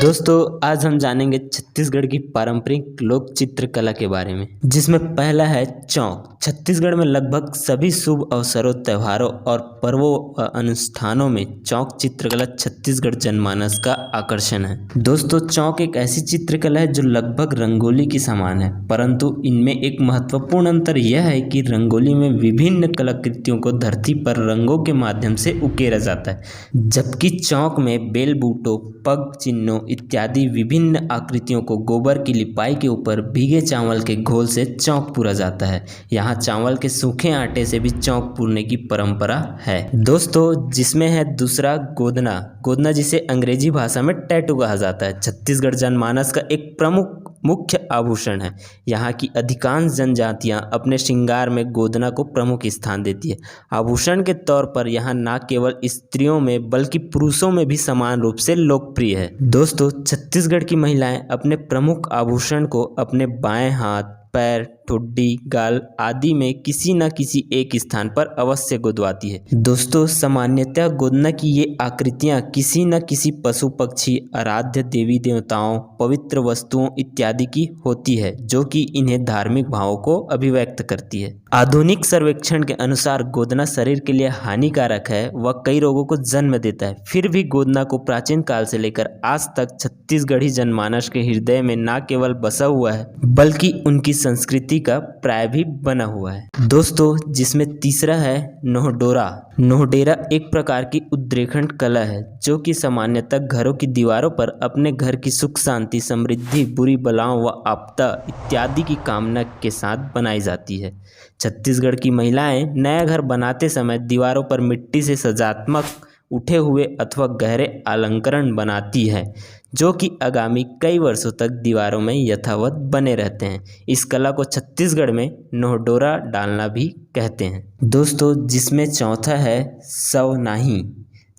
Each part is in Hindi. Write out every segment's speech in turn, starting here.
दोस्तों आज हम जानेंगे छत्तीसगढ़ की पारंपरिक लोक चित्रकला के बारे में, जिसमें पहला है चौक। छत्तीसगढ़ में लगभग सभी शुभ अवसरों, त्योहारों और पर्वों व अनुष्ठानों में चौक चित्रकला छत्तीसगढ़ जनमानस का आकर्षण है। दोस्तों चौक एक ऐसी चित्रकला है जो लगभग रंगोली की समान है, परंतु इनमें एक महत्वपूर्ण अंतर यह है कि रंगोली में विभिन्न कलाकृतियों को धरती पर रंगों के माध्यम से उकेरा जाता है, जबकि चौक में बेल बूटों, पग चिन्हों इत्यादि विभिन्न आकृतियों को गोबर की लिपाई के ऊपर भीगे चावल के घोल से चौक पूरा जाता है। यहाँ चावल के सूखे आटे से भी चौक पूरने की परंपरा है। दोस्तों जिसमें है दूसरा गोदना। गोदना जिसे अंग्रेजी भाषा में टैटू कहा जाता है, छत्तीसगढ़ जनमानस का एक प्रमुख मुख्य आभूषण है। यहाँ की अधिकांश जनजातियाँ अपने श्रृंगार में गोदना को प्रमुख स्थान देती है। आभूषण के तौर पर यहाँ न केवल स्त्रियों में बल्कि पुरुषों में भी समान रूप से लोकप्रिय है। दोस्तों छत्तीसगढ़ की महिलाएं अपने प्रमुख आभूषण को अपने बाएं हाथ, पैर, ठुड्डी, गाल आदि में किसी न किसी एक स्थान पर अवश्य गुदवाती है। दोस्तों सामान्यतः गोदना की ये आकृतियां किसी न किसी पशु पक्षी, आराध्य देवी देवताओं, पवित्र वस्तुओं इत्यादि की होती है, जो कि इन्हें धार्मिक भावों को अभिव्यक्त करती है। आधुनिक सर्वेक्षण के अनुसार गोदना शरीर के लिए हानिकारक है व कई रोगों को जन्म देता है। फिर भी गोदना को प्राचीन काल से लेकर आज तक छत्तीसगढ़ी जनमानस के हृदय में न केवल बसा हुआ है बल्कि उनकी संस्कृति का प्राय भी बना हुआ है। दोस्तों जिसमें तीसरा है नोहडोरा। नोहडेरा एक प्रकार की उत्तराखंड कला है जो कि सामान्यतः घरों की दीवारों पर अपने घर की सुख शांति, समृद्धि, बुरी बलाओं व आपदा इत्यादि की कामना के साथ बनाई जाती है। छत्तीसगढ़ की महिलाएं नया घर बनाते समय दीवारों पर मिट्टी से सजात्मक उठे हुए अथवा गहरे अलंकरण बनाती है, जो कि आगामी कई वर्षों तक दीवारों में यथावत बने रहते हैं। इस कला को छत्तीसगढ़ में नोहडोरा डालना भी कहते हैं। दोस्तों जिसमें चौथा है सवनाही।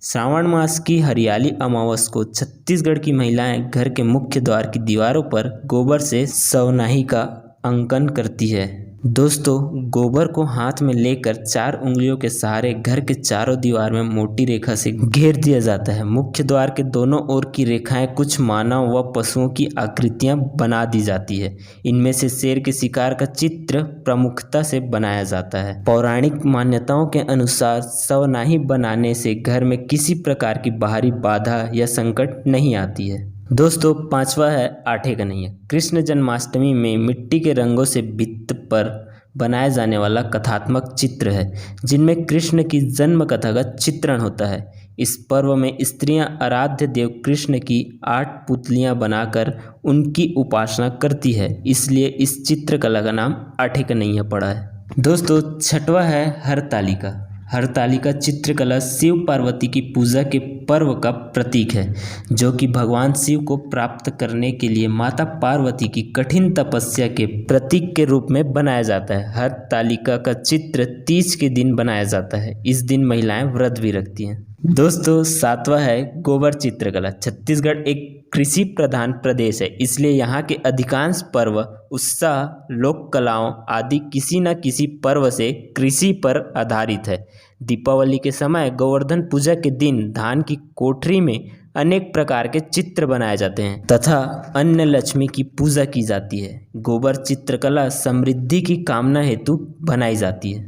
श्रावण मास की हरियाली अमावस को छत्तीसगढ़ की महिलाएं घर के मुख्य द्वार की दीवारों पर गोबर से सवनाही का अंकन करती है। दोस्तों गोबर को हाथ में लेकर 4 उंगलियों के सहारे घर के चारों दीवार में मोटी रेखा से घेर दिया जाता है। मुख्य द्वार के दोनों ओर की रेखाएं कुछ मानव व पशुओं की आकृतियां बना दी जाती है। इनमें से शेर के शिकार का चित्र प्रमुखता से बनाया जाता है। पौराणिक मान्यताओं के अनुसार सवनाही बनाने से घर में किसी प्रकार की बाहरी बाधा या संकट नहीं आती है। दोस्तों पांचवा है आठे कन्हैया। कृष्ण जन्माष्टमी में मिट्टी के रंगों से भित्त पर बनाया जाने वाला कथात्मक चित्र है, जिनमें कृष्ण की जन्म कथा का चित्रण होता है। इस पर्व में स्त्रियां आराध्य देव कृष्ण की 8 पुतलियां बनाकर उनकी उपासना करती है, इसलिए इस चित्रकला का नाम आठे कन्हैया पड़ा है। दोस्तों छठवां है हरतालिका। हरतालिका चित्रकला शिव पार्वती की पूजा के पर्व का प्रतीक है, जो कि भगवान शिव को प्राप्त करने के लिए माता पार्वती की कठिन तपस्या के प्रतीक के रूप में बनाया जाता है। हरतालिका का चित्र तीज के दिन बनाया जाता है। इस दिन महिलाएं व्रत भी रखती हैं। दोस्तों सातवां है गोबर चित्रकला। छत्तीसगढ़ एक कृषि प्रधान प्रदेश है, इसलिए यहाँ के अधिकांश पर्व, उत्साह, लोक कलाओं आदि किसी न किसी पर्व से कृषि पर आधारित है। दीपावली के समय गोवर्धन पूजा के दिन धान की कोठरी में अनेक प्रकार के चित्र बनाए जाते हैं तथा अन्य लक्ष्मी की पूजा की जाती है। गोबर चित्रकला समृद्धि की कामना हेतु बनाई जाती है।